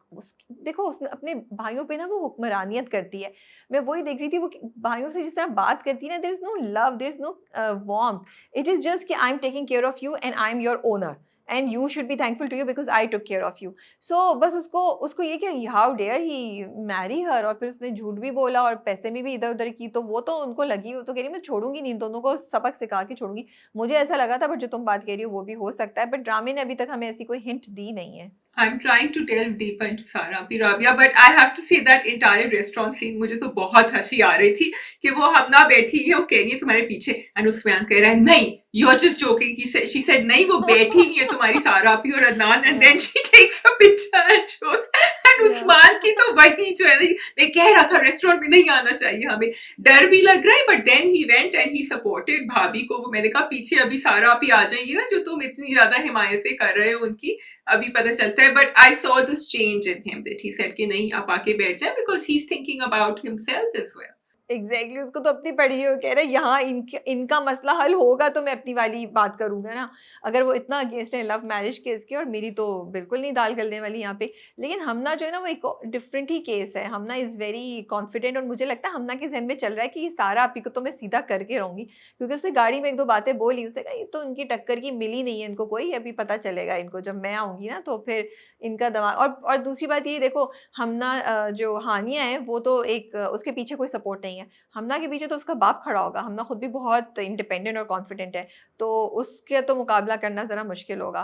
देखो उसने अपने भाइयों पे ना वो हुक्मरानियत करती है। मैं वही देख रही थी वो भाइयों से जिस तरह बात करती है ना, there is no love, there is no warmth. It is just कि I am taking care of you and I am your owner and you should be thankful to you because I took care of you. सो बस उसको उसको ये कि how dare he marry her, और फिर उसने झूठ भी बोला और पैसे में भी इधर-उधर की, तो वो तो उनको लगी, वो तो कह रही मैं छोड़ूँगी नहीं, इन दोनों को सबक सिखा के छोड़ूँगी। मुझे ऐसा लगा था, बट जो तुम बात कह रही हो वो भी हो सकता है, बट ड्रामे ने अभी तक हमें ऐसी कोई हिंट दी नहीं है। I'm trying to delve deeper into Sara P. Rabia, but I have to say that entire restaurant scene मुझे तो बहुत हंसी आ रही थी कि वो हमना बैठी है, वो कह रही है तुम्हारे पीछे, एंड उसमें कह रहा है नहीं, you're just joking. She said नहीं, वो बैठी नहीं है तुम्हारी सारा पी और Adnan, and then Yeah, she takes a picture and shows. And yeah. Usman की तो वही जो है, मैं कह रहा था रेस्टोरेंट में नहीं आना चाहिए हमें, डर भी लग रहा है, but then he went and he supported भाभी को। वो मैंने कहा पीछे अभी सारा पी आ जाएगी ना, जो तुम इतनी ज्यादा हिमायतें कर रहे हो उनकी, अभी पता चलता है। But I saw this change in him that he said कि नहीं आप आके बैठ जाए, because he is thinking about himself as well. Exactly, उसको तो अपनी पड़ी है, वो कह रहा है यहाँ इनका मसला हल होगा तो मैं अपनी वाली बात करूंगा ना। अगर वो इतना अगेंस्ट है लव मैरिज केस के, और मेरी तो बिल्कुल नहीं दाल गलने वाली यहाँ पे। लेकिन हमना जो है ना वो एक डिफरेंट ही केस है। हमना इज़ वेरी कॉन्फिडेंट, और मुझे लगता है हमना के जहन में चल रहा है कि ये सारा आपी को तो मैं सीधा करके रहूंगी, क्योंकि उसने गाड़ी में एक दो बातें बोली, उसने कहा ये तो इनकी टक्कर की मिली नहीं है इनको कोई, अभी पता चलेगा इनको जब मैं आऊंगी ना, तो फिर इनका दिमाग। और दूसरी बात ये देखो, हमना जो हानिया है वो तो एक उसके पीछे कोई सपोर्ट नहीं है। हमना के पीछे तो उसका बाप खड़ा होगा, हमना खुद भी बहुत इंडिपेंडेंट और कॉन्फिडेंट है, तो उसके तो मुकाबला करना ज़रा मुश्किल होगा।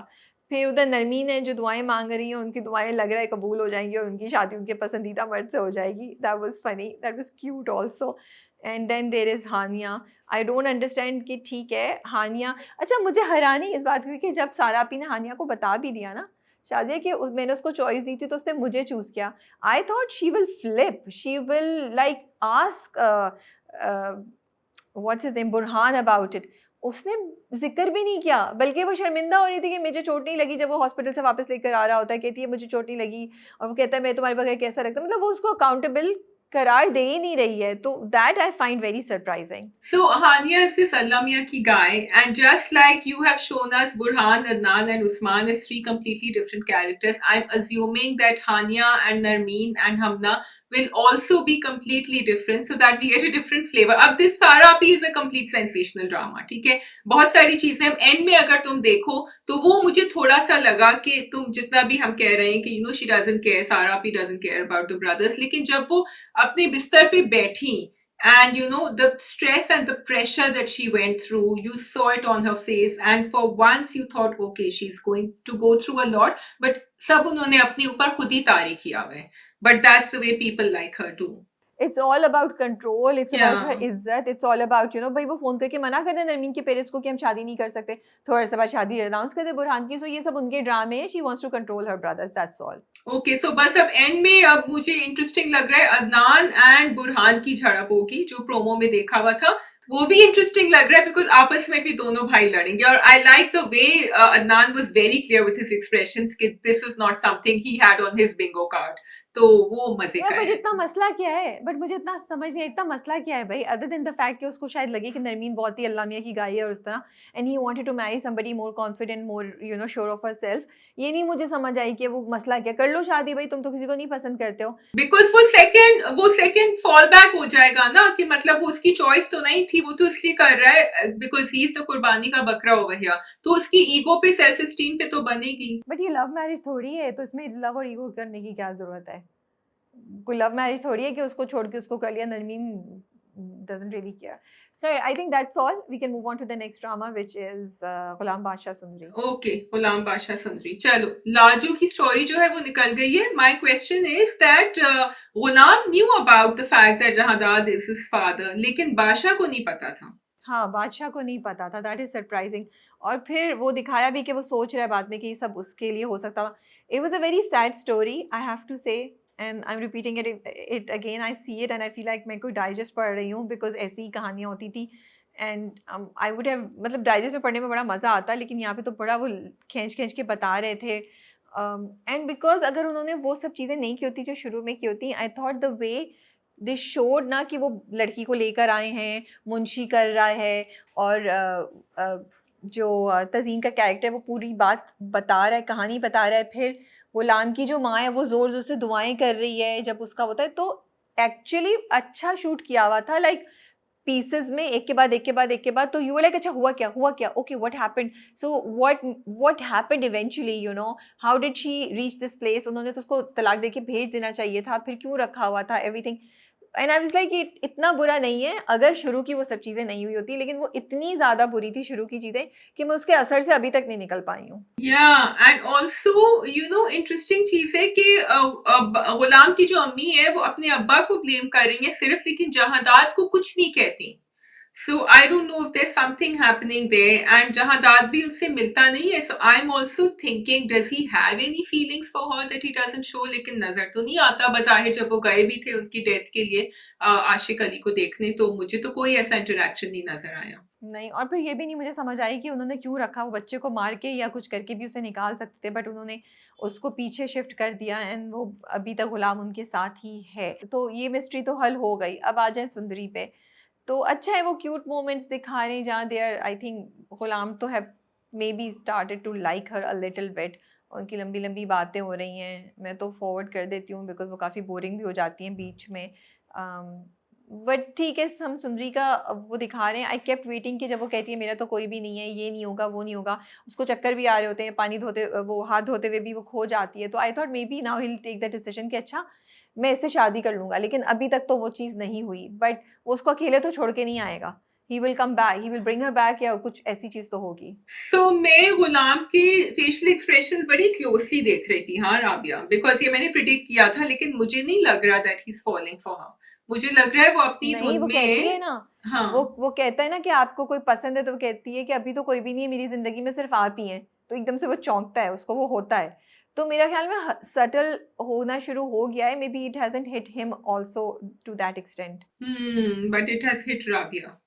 फिर उधर नरमीन है जो दुआएँ माँग रही हैं, उनकी दुआएँ लग रहा है कबूल हो जाएँगी और उनकी शादी उनके पसंदीदा मर्द से हो जाएगी। That was funny, that was cute also. And then there is Hania. I don't understand कि ठीक है, हानिया, अच्छा मुझे हैरानी इस बात की हुई कि जब सारा आपी ने हानिया को बता भी दिया ना, शादिया कि मैंने उसको चॉइस दी थी तो उसने मुझे चूज़ किया। I thought she will flip. She will like ask uh, what's his name, Burhan about it. उसने ज़िक्र भी नहीं किया, बल्कि वो शर्मिंदा हो रही थी कि मुझे चोट नहीं लगी, जब वो हॉस्पिटल से वापस लेकर आ रहा होता है, कहती है मुझे चोट नहीं लगी, और वो कहता है मैं तुम्हारे बगैर कैसा रखता, मतलब वो उसको अकाउंटेबल करार दे ही नहीं रही है, तो that I find very surprising. So Hania is this Allamia ki guy, and just like you have shown us Burhan, Adnan, and Usman as three completely different characters, I'm assuming that Hania and Narmeen and Hamna will also be completely different, so that we get a different flavor. अब this Sara Api is a complete sensational drama, ठीक है? बहुत सारी चीजें and में अगर तुम देखो तो वो मुझे थोड़ा सा लगा कि तुम जितना भी हम कह रहे हैं कि you know she doesn't care, सारा अपी doesn't care about the brothers, लेकिन जब वो अपने बिस्तर पे बैठी, and you know the stress and the pressure that she went through, you saw it on her face, and for once you thought okay she's going to go through a lot, but सब उन्होंने अपने ऊपर खुद ही तारी किया हुआ है, but that's the way people like her too. It's all about control, it's about her Yeah. इज्जत, इट्स ऑल अबाउट भाई वो फ़ोन करके मना कर दें नरमीन के पेरेंट्स को कि हम शादी नहीं कर सकते, थोड़े से बाद शादी अनाउंस कर दे बुरहान की, सो ये सब उनके ड्रामे हैं, she wants to control her brothers, that's all. Okay so बस अब एंड में अब मुझे इंटरेस्टिंग लग रहा है अदनान एंड बुरहान की झड़प होगी, जो प्रोमो में देखा हुआ था वो भी इंटरेस्टिंग लग रहा है, बिकॉज आपस में भी दोनों भाई लड़ेंगे, और I like the way Adnan was very clear with his expressions कि this is not something he had on his bingo card, तो वो मजे यार का बट है। इतना मसला क्या है, बट मुझे इतना समझ नहीं आया, इतना मसला क्या है भाई, अदर देन द फैक्ट कि उसको शायद लगे कि नरमीन बहुत ही अल्लाह मियां की गाय है और उस तरह, and he wanted to marry somebody more confident, more sure of herself. ये नहीं मुझे समझ आई कि वो मसला क्या, कर लो शादी भाई, तुम तो किसी को नहीं पसंद करते हो। बिकॉज वो सेकंड फॉल बैक हो जाएगा ना, कि मतलब वो उसकी चॉइस तो नहीं थी, वो तो इसलिए कर रहा है बिकॉज ही इज द कुर्बानी का बकरा ओवर हियर, तो उसकी ईगो पे सेल्फ एस्टीम पे तो बनेगी। बट ये लव मैरिज थोड़ी है, तो इसमें लव और ईगो करने की क्या जरूरत है? कोई लव मैरिज थोड़ी है कि उसको छोड़ के उसको कर लिया, Narmeen doesn't really care. So I think that's all. We can move on to the next drama, which is Ghulam Basha Sundri. Okay, Ghulam Badshah Sundari, चलो लाजू की स्टोरी जो है वो निकल गई है। My question is that Ghulam knew about the fact that Jahadad is his father, लेकिन बादशाह को नहीं पता था। हाँ, बादशाह को नहीं पता था, दैट इज़ सरप्राइजिंग। और फिर वो दिखाया भी कि वो सोच रहा है बाद में कि ये सब उसके लिए हो सकता था। It was a very sad story, I have to say, and I am repeating it again, I see it and I feel like मैं कोई डाइजेस्ट पढ़ रही हूँ, बिकॉज़ ऐसी ही कहानियाँ होती थी। एंड आई वुड हैव, मतलब डाइजेस्ट में पढ़ने में बड़ा मज़ा आता, लेकिन यहाँ पे तो बड़ा वो खींच-खींच के बता रहे थे। एंड बिकॉज़ अगर उन्होंने वो सब चीज़ें नहीं की होती जो शुरू में की होती, I thought the way they showed ना कि वो लड़की को लेकर आए हैं, मुंशी कर रहा है, और जो तज़ीन का कैरेक्टर है वो पूरी बात बता रहा है, कहानी बता रहा है, फिर गुलाम की जो माँ है वो ज़ोर-ज़ोर से दुआएँ कर रही है जब उसका होता है, तो एक्चुअली अच्छा शूट किया हुआ था, लाइक पीसेस में एक के बाद एक के बाद एक के बाद, तो यू वर लाइक अच्छा हुआ क्या? हुआ क्या? Okay what happened? So what happened eventually, you know? How did she reach this place? उन्होंने तो उसको तलाक देके भेज देना चाहिए था, फिर क्यों रखा हुआ था? Everything and I was like ये इतना बुरा नहीं है, अगर शुरू की वो सब चीज़ें नहीं हुई होती, लेकिन वो इतनी ज़्यादा बुरी थी शुरू की चीज़ें कि मैं उसके असर से अभी तक नहीं निकल पाई हूँ। एंड ऑल्सो इंटरेस्टिंग चीज है कि गुलाम की जो अम्मी है वो अपने अब्बा को ब्लेम कर रही है सिर्फ, लेकिन जहादात को कुछ नहीं कहती. So I don't know if there's something happening there, and जहादात भी उससे मिलता नहीं है. So I'm also thinking, does he have any feelings for her that he doesn't show? लेकिन नजर तो नहीं आता बज़ाहिर, जब वो गए भी थे उनकी डेथ के लिए आशिक अली को देखने, तो मुझे तो कोई ऐसा इंटरेक्शन नहीं नजर आया. नहीं, और फिर ये भी नहीं मुझे समझ आई कि उन्होंने क्यों रखा, वो बच्चे को मार के या कुछ करके भी उसे निकाल सकते थे, बट उन्होंने उसको पीछे शिफ्ट कर दिया एंड वो अभी तक गुलाम उनके साथ ही है। तो ये मिस्ट्री तो हल हो गई, अब आ जाए सुंदरी पे। तो अच्छा है वो क्यूट मोमेंट्स दिखा रहे हैं जहाँ they are, I think Ghulam तो have maybe started to like her a little bit. उनकी लंबी-लंबी बातें हो रही हैं, मैं तो फॉरवर्ड कर देती हूँ बिकॉज़ वो काफ़ी बोरिंग भी हो जाती हैं बीच में। बट ठीक है, हम सुंदरी का वो दिखा रहे हैं। आई केप्ट वेटिंग कि जब वो कहती है मेरा तो कोई भी नहीं है, ये नहीं होगा, वो नहीं होगा, उसको चक्कर भी आ रहे होते हैं, पानी धोते वो हाथ धोते हुए भी वो खो जाती है। तो I thought maybe now he will take the decision कि अच्छा मैं इससे शादी कर लूँगा, लेकिन अभी तक तो वो चीज़ नहीं हुई। बट वो उसको अकेले तो छोड़ के नहीं आएगा। He will come back, he will bring her back, या कुछ ऐसी चीज़ तो होगी। सो मैं गुलाम के फेशियल एक्सप्रेशन बड़ी क्लोजली देख रही थी, हाँ राबिया, बिकॉज ये मैंने प्रिडिक्ट किया था, लेकिन मुझे नहीं लग रहा that he is following for her. मुझे लग रहा है वो अपनी नहीं, धुन वो कहती है में. ना, हाँ. वो कहता है ना कि आपको कोई पसंद है, तो वो कहती है कि अभी तो कोई भी नहीं है मेरी ज़िंदगी में, सिर्फ़ आप ही हैं। तो एकदम से वो चौंकता है, उसको वो होता है। तो मेरा ख़्याल में ह सटल होना शुरू हो गया है, maybe it hasn't hit him also to that extent. But it has hit Rabia.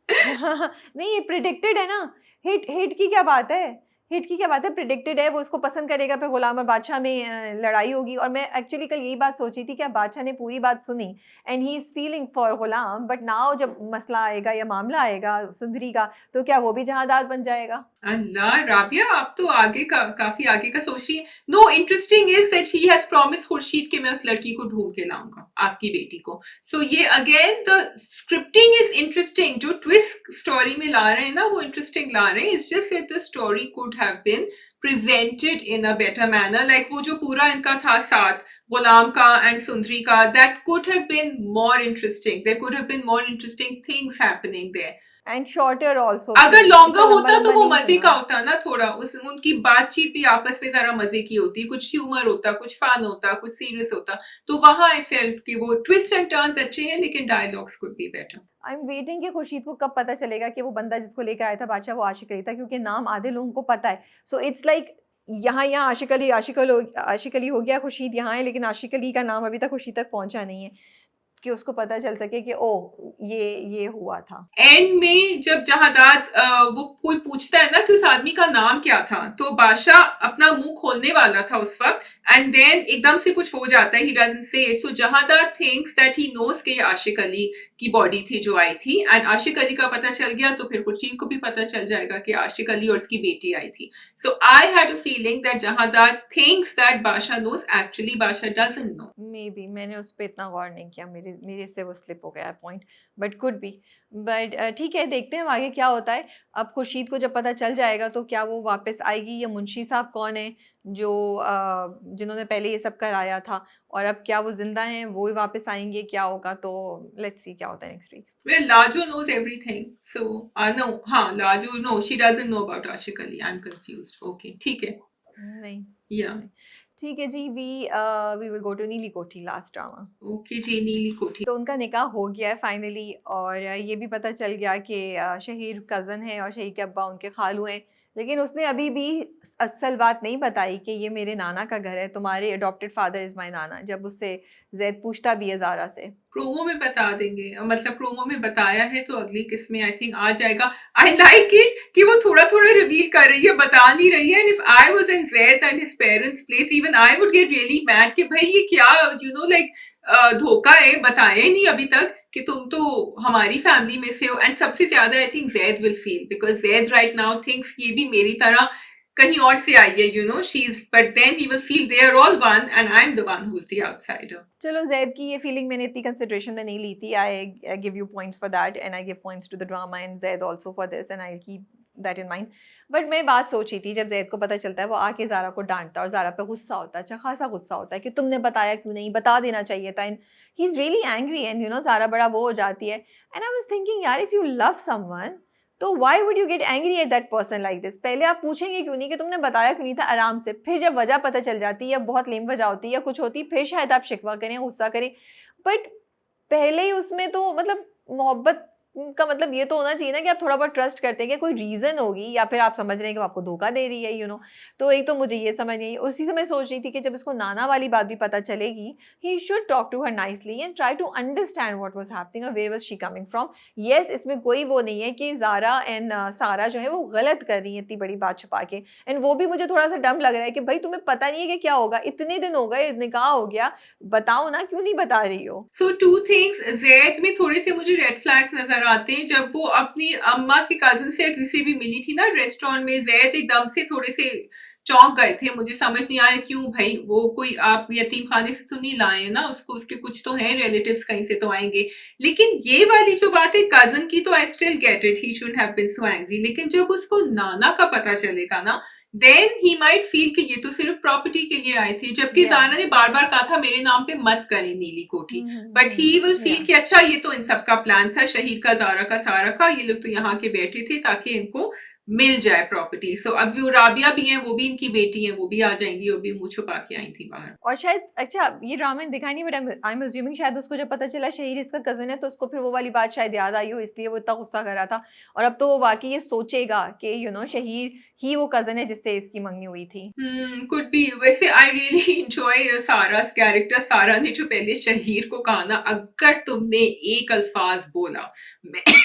नहीं, ये प्रिडिक्टेड है ना। हिट हिट की क्या बात है? हिट की क्या बात है? प्रिडिक्टेड है, वो उसको पसंद करेगा, फिर गुलाम और बादशाह में लड़ाई होगी। और मैं एक्चुअली कल यही बात सोची थी कि अब बादशाह ने पूरी बात सुनी and he is feeling for Ghulam, but now जब मसला आएगा या मामला आएगा सुंदरी का, तो क्या वो भी जहादार बन जाएगा? अल्लाह राबिया, आप तो आगे का काफी आगे का सोच रही हैं. No, interesting is that he has promise Khurshid कि मैं उस लड़की को ढूंढ के लाऊंगा, आपकी बेटी को. सो ये again the scripting is interesting, जो ट्विस्ट स्टोरी में ला रहे हैं ना वो इंटरेस्टिंग ला रहे हैं. It's just that the story could have been presented in a better manner. Like वो जो पूरा इनका था साथ गुलाम का एंड सुंदरी का, that could have been more interesting. There could have been more interesting things happening there. And shorter also अगर कि इतना लॉन्गर होता तो लंबा-लंबा वो नहीं मजे का चलना। होता ना, थोड़ा उस उनकी बातचीत भी आपस में जरा मजे की होती, कुछ ह्यूमर होता, कुछ फन होता, कुछ सीरियस होता. तो वहां आई फेल्ट कि वो ट्विस्ट एंड टर्न्स अच्छे हैं, लेकिन dialogues could be better. I am waiting कि खुर्शीद को कब पता चलेगा कि वो बंदा जिसको लेकर आया था बादशाह, वो आशिक अली था, क्योंकि नाम आधे लोगों को पता है। सो इट्स लाइक यहाँ आशिक अली हो गया, खुर्शीद यहाँ है, लेकिन आशिक अली का नाम अभी तक खुर्शीद तक पहुँचा नहीं है कि उसको पता चल सके कि ओह! ये हुआ था। एंड में जब जहादात वो कोई पूछता है ना कि उस आदमी का नाम क्या था, तो बादशाह अपना मुंह खोलने वाला था उस वक्त, एंड देन एकदम से कुछ हो जाता है, he doesn't say it. So Jahadat thinks that he knows कि ये आशिक अली की बॉडी थी जो आई थी, एंड आशिक अली का पता चल गया तो फिर खुर्शीद को भी पता चल जाएगा कि आशिक अली और उसकी बेटी आई थी. So I had a feeling that Jahadat thinks that Badshah knows, actually Badshah doesn't know. Maybe मैंने उस पे इतना गौर नहीं किया, मेरे मेरे से वो स्लिप हो गया point, but could be. But ठीक है, देखते हैं अब आगे क्या होता है। अब खुर्शीद को जब पता चल जाएगा तो क्या वो वापस आएगी, या मुंशी साहब कौन है जो जिन्होंने पहले ये सब कराया था, और अब क्या वो जिंदा हैं, वो ही वापस आएंगे, क्या होगा? तो लेट्स सी क्या होता है next week. Well, Laju knows everything. So, no, हाँ, Laju, no, she doesn't know about Ashik Ali. I'm confused. Okay, ठीक है. नहीं, Yeah. नहीं। ठीक है जी, वी विल गो टू नीली कोठी, लास्ट ड्रामा। Okay जी, नीली कोठी. तो उनका निकाह हो गया है फाइनली, और ये भी पता चल गया कि शहीर कज़न है और शहीर के अब्बा उनके खालू हैं। लेकिन उसने अभी भी असल बात नहीं बताई कि ये मेरे नाना का घर है, तुम्हारे अडॉप्टेड फादर इज़ माय नाना, जब उससे ज़ैद पूछता भी है ज़ारा से। प्रोमो में बता देंगे, मतलब प्रोमो में बताया है तो अगली किस्त में आई थिंक आ जाएगा. आई लाइक इट कि वो थोड़ा थोड़ा रिवील कर रही है, बता नहीं रही है. And if I was in zaid and his parents place, even I would get really mad कि भाई ये क्या, यू नो लाइक धोखा है, बताया ही नहीं अभी तक कि तुम तो हमारी फैमिली में से हो। एंड सबसे ज्यादा I think Zaid will feel, because Zaid right now thinks ये भी मेरी तरह कहीं और से आई है, she is, but then he will feel they are all one and I am the one who is the outsider. चलो जैद की ये फीलिंग मैंने इतनी कंसिडरेशन में नहीं ली थी. I give you points for that and I give points to the drama and Zaid also for this and I keep that in mind. But मैं बात सोची थी जब जैद को पता चलता है वो आके ज़ारा को डांटता है और ज़ारा पे गुस्सा होता है, अच्छा खासा गुस्सा होता है कि तुमने बताया क्यों नहीं, बता देना चाहिए था. And he is really angry and Zara बड़ा वो हो जाती है. एंड आई वाज थिंकिंग यार इफ़ यू लव समवन तो why would you get angry at that person like this. पहले आप पूछेंगे क्यों नहीं कि तुमने बताया क्यों नहीं था आराम से. फिर जब वजह पता चल जाती या बहुत लेम वजह होती या कुछ होती फिर शायद आप शिकवा करें, गुस्सा करें. बट पहले ही उसमें तो मतलब मोहब्बत का मतलब ये तो होना चाहिए ना कि आप थोड़ा बहुत ट्रस्ट करते हैं कि कोई रीज़न होगी या फिर आप समझ रहे हैं कि वो आपको धोखा दे रही है. तो एक तो मुझे ये समझ नहीं. उसी समय सोच रही थी कि जब इसको नाना वाली बात भी पता चलेगी he should talk to her nicely and try to understand what was happening और where was she coming from. Yes इसमें कोई वो नहीं है कि ज़ारा एंड सारा जो है वो गलत कर रही है इतनी बड़ी बात छुपा के. एंड वो भी मुझे थोड़ा सा डम लग रहा है कि भाई तुम्हें पता नहीं है कि क्या होगा, इतने दिन हो गए, निकाह हो गया, बताओ ना क्यों नहीं बता रही हो. सो टू थिंग्स, जैद में थोड़े से मुझे रेड फ्लैग्स नजर आते हैं. जब वो अपनी अम्मा के कजन से किसी भी मिली थी ना रेस्टोरेंट में, जैद एकदम से थोड़े से चौंक गए थे. मुझे समझ नहीं आया क्यों भाई, वो कोई आप यतीम खाने से तो नहीं लाए हैं ना उसको, उसके कुछ तो हैं रिलेटिव्स, कहीं से तो आएंगे. लेकिन ये वाली जो बात है कजन की, तो I still get it, he should have been so angry. लेकिन जब उसको नाना का पता चलेगा ना, देन ही माइट फील कि ये तो सिर्फ प्रॉपर्टी के लिए आए थे, जबकि Yeah. जारा ने बार बार कहा था मेरे नाम पे मत करें नीली कोठी. But he will feel Yeah. कि अच्छा ये तो इन सबका प्लान था, शहीद का, जारा का, सारा का, ये लोग तो यहाँ के बैठे थे ताकि इनको मिल जाए प्रॉपर्टी. सो अब वो राबिया भी हैं, वो भी इनकी बेटी हैं, वो भी आ जाएंगी, वो भी मुंह छुपा के आई थी बाहर. और शायद अच्छा ये ड्रामा में दिखाई नहीं बट आई एम अज्यूमिंग शायद उसको जब पता चला शहीद इसका कजन है तो उसको फिर वो वाली बात शायद याद आई हो, इसलिए वो इतना गुस्सा कर रहा था. और अब तो वो वाकई ये सोचेगा कि शहीद ही वो कजन है जिससे इसकी मंगनी हुई थी. Could be. वैसे आई रियली एंजॉय सारा's कैरेक्टर. सारा ने जो पहले शहीर को कहा ना, अगर तुमने एक अल्फाज बोला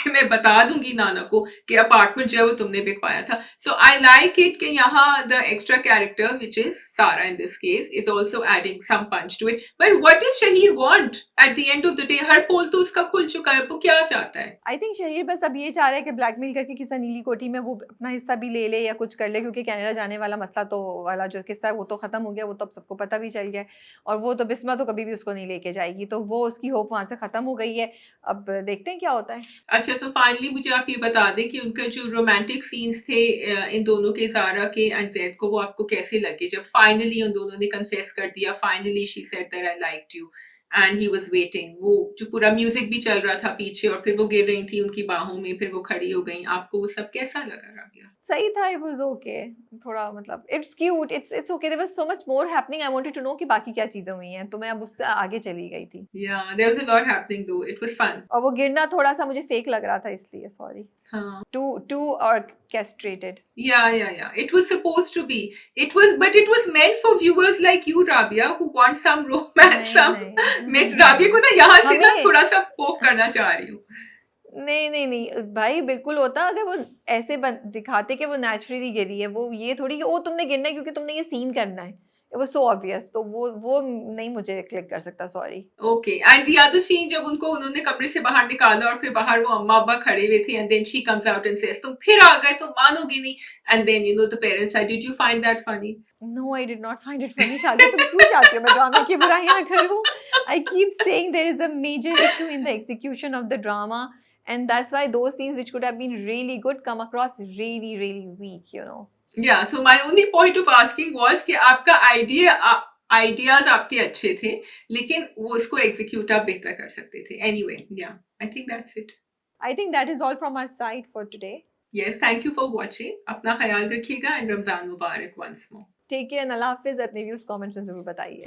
मैं बता दूंगी नाना को कि अपार्टमेंट जो है वो तुमने बिकवाया था. सो आई लाइक इट कि यहाँ the extra character which is Sara in this case is also adding some punch to it. But what is Shaheer want at the end of the day? हर पोल तो उसका खुल चुका है, वो क्या चाहता है? आई थिंक शहीर बस अब ये चाह रहा है कि ब्लैकमेल करके किसी नीली कोठी में वो अपना हिस्सा भी ले ले या कुछ कर ले, क्योंकि कनाडा जाने वाला मसला तो वाला जो किस्सा है वो तो खत्म हो गया, वो तो अब सबको पता भी चल गया है. और वो तो बिस्मा तो कभी भी उसको नहीं लेके जाएगी, तो वो उसकी होप वहां से खत्म हो गई है. अब देखते हैं क्या होता है. अच्छा, सो फाइनली मुझे आप ये बता दें कि उनके जो रोमांटिक सीन्स थे इन दोनों के, जारा के एंड जैद को, वो आपको कैसे लगे जब फाइनली उन दोनों ने कन्फेस कर दिया, finally she said that I liked you and he was waiting. वो जो पूरा म्यूजिक भी चल रहा था पीछे और फिर वो गिर रही थी उनकी बाहों में, फिर वो खड़ी हो गई, आपको वो सब कैसा लगा राबिया? सही था, इट वाज ओके. थोड़ा मतलब it's cute, it's okay. There was so much more happening. I wanted to know कि बाकी क्या चीजें हुई हैं, तो मैं अब उससे आगे चली गई थी. Yeah, there was a lot happening though. It was fun. और वो गिरना थोड़ा सा मुझे फेक लग रहा था, इसलिए सॉरी. हाँ. To orchestrated. Yeah. It was supposed to be. It was, but it was meant for viewers like you, Rabia, who want some romance. मैं राबिया को ना यहाँ से ना थोड़ा सा पोक करना चाह रही हूँ. नहीं भाई, बिल्कुल होता अगर वो ऐसे दिखाते कि वो नेचुरली गिरी है. वो ये थोड़ी कि वो तुमने गिरना है क्योंकि तुमने ये सीन करना है. It was so obvious. तो वो नहीं मुझे क्लिक कर सकता, sorry. Okay, and the other scene जब उन्होंने कमरे से बाहर निकाला और फिर बाहर वो अम्मा अब्बा खड़े हुए थे, and then she comes out and says तुम फिर आ गए, तुम मानोगे नहीं. And then the parents said, did you find that funny? No, I did not find it funny. शादी तुम क्यों चाहती हो मैं ड्रामा की बुराइयां करूं? I keep saying there is a major issue in the execution of the drama, and that's why those scenes which could have been really good come across really, really weak. Yeah, so my only point of asking was कि आपका ideas आपके अच्छे थे, लेकिन वो उसको execute आप बेहतर कर सकते थे. Anyway, yeah, I think that's it. I think that is all from our side for today. Yes, thank you for watching. अपना ख्याल रखिएगा and Ramzan Mubarak once more. Take care and अल्लाह हाफिज. अपने व्यूज कमेंट्स में जरूर बताइए.